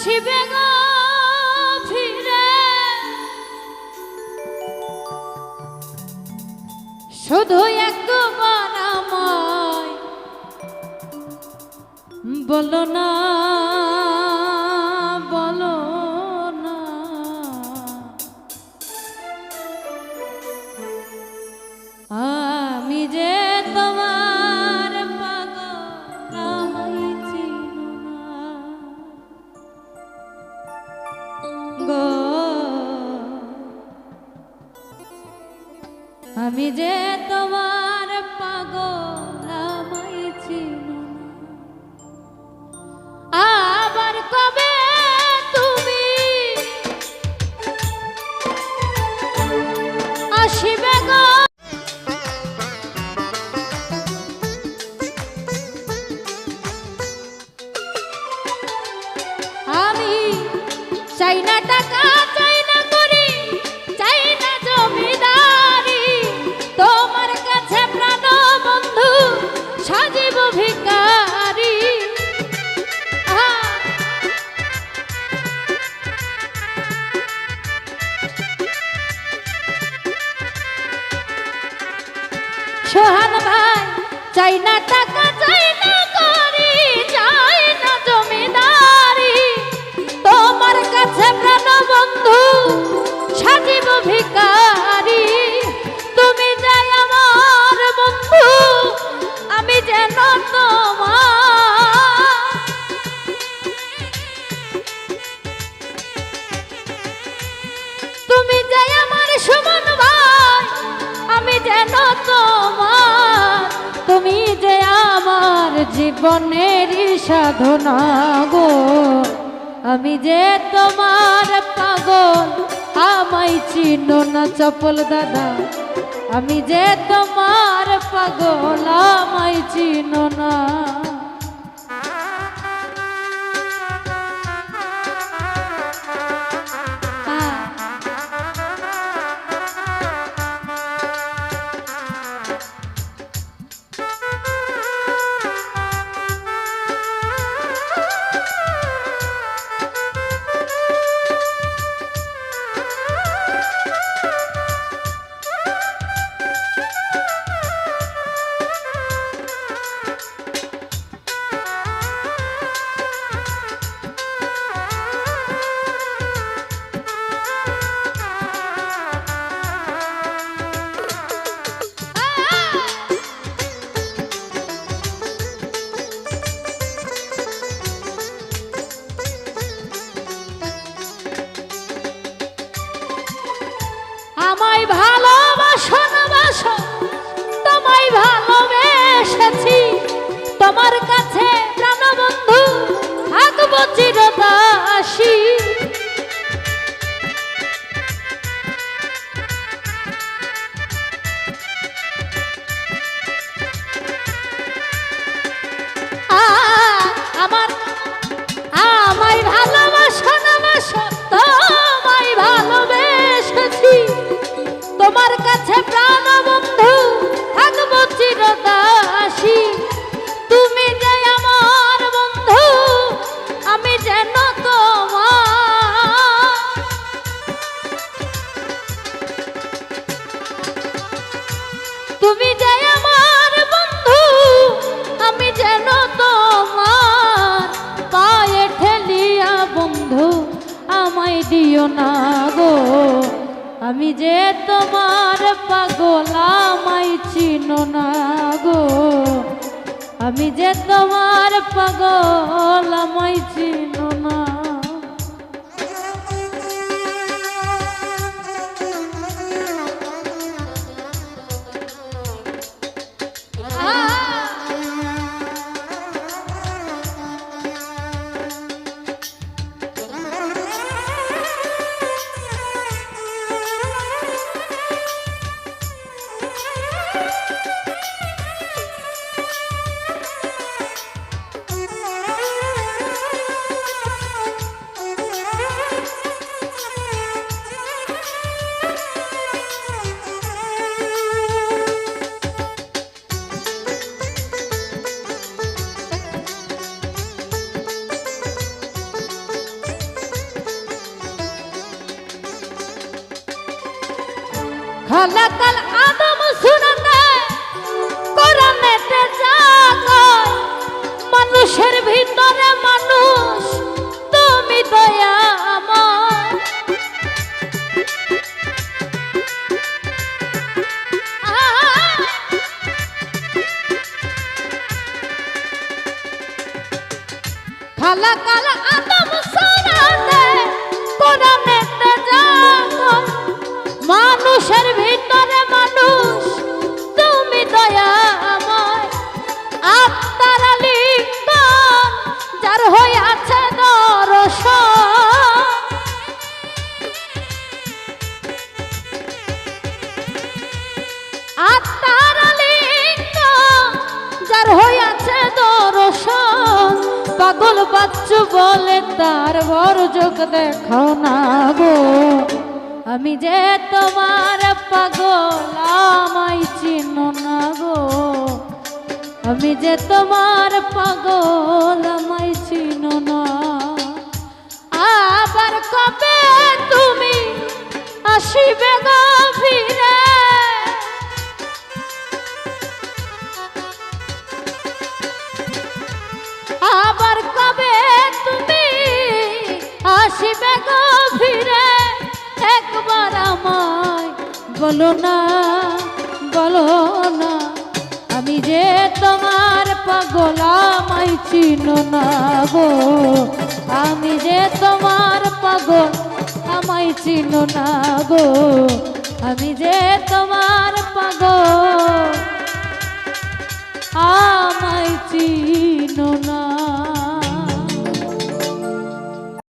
আসিবে গো ফিরে শুধু একবার আমায় বলো না বলো না আমি যে তোমার পাগল আমায় চিনো না গো আমি যে তোমার পাগল আমায় চিনো না আবার কবে তুমি আসিবে গো আমি চাই না টাকা চাই না করি চাই না জমিদারি তোমার কাছে প্রাণ বন্ধু সাজিব ভিখারি সোহান ভাই চাই না টাকা চাই না করি চাই না জমিদারি তোমার কাছে প্রাণ বন্ধু সাজিব ভিখারি তুমি যাই আমার বন্ধু আমি যেন তোমার তুমি যাই আমার সুমন ভাই আমি যেন তোমার তুমি যে আমার জীবনের সাধনা গো আমি যে তোমার পাগল আমায় চিনো না চপল দাদা আমি যে তোমার পাগল আমায় চিনো না আমায় ভালোবাসো না বাসো তোমায় ভালোবেসেছি তোমার কাছে প্রাণবন্ধু থাকবো চিরদাসী আমার আমায় ভালোবাসো না বাসো তোমায় ভালোবেসেছি তোমার কাছে প্রাণ বন্ধু থাকবো চিরদাসী তুমি যে আমার বন্ধু আমি যেন তোমার তুমি যে আমার বন্ধু আমি যেন তোমার পায়ে ঠেলিয়া বন্ধু আমায় দিও না গো আমি যে তোমার পাগল আমায় চিনো না গো আমি যে তোমার পাগল আমায় চিনো না খলাকাল আদম সুরাতে কোরআনেতে জাগায় মানুষের ভিতরে মানুষ তুমি দয়াময় খলাকাল আদম সুরাতে কোরআনেতে জাগায় মানুষের ভিতরে মানুষ তুমি দয়াময় আত্মার লিঙ্গন যার হইয়াছে দর্শন আত্মার লিঙ্গন যার হইয়াছে দর্শন পাগল বাচ্চু বলে তার বড় চোখ দেখো না গো আমি যে তোমার পাগল আমায় চিনো না গো আমি যে তোমার পাগল আমায় চিনো না আবার কবে তুমি আসিবে গো ফিরে আবার কবে তুমি আসিবে গো ফিরে একবার আমায় বলো না আমি যে তোমার পাগল আমায় চিনো না গো আমি যে তোমার পাগল আমায় চিনো না গো আমি যে তোমার পাগল আমায় চিনো না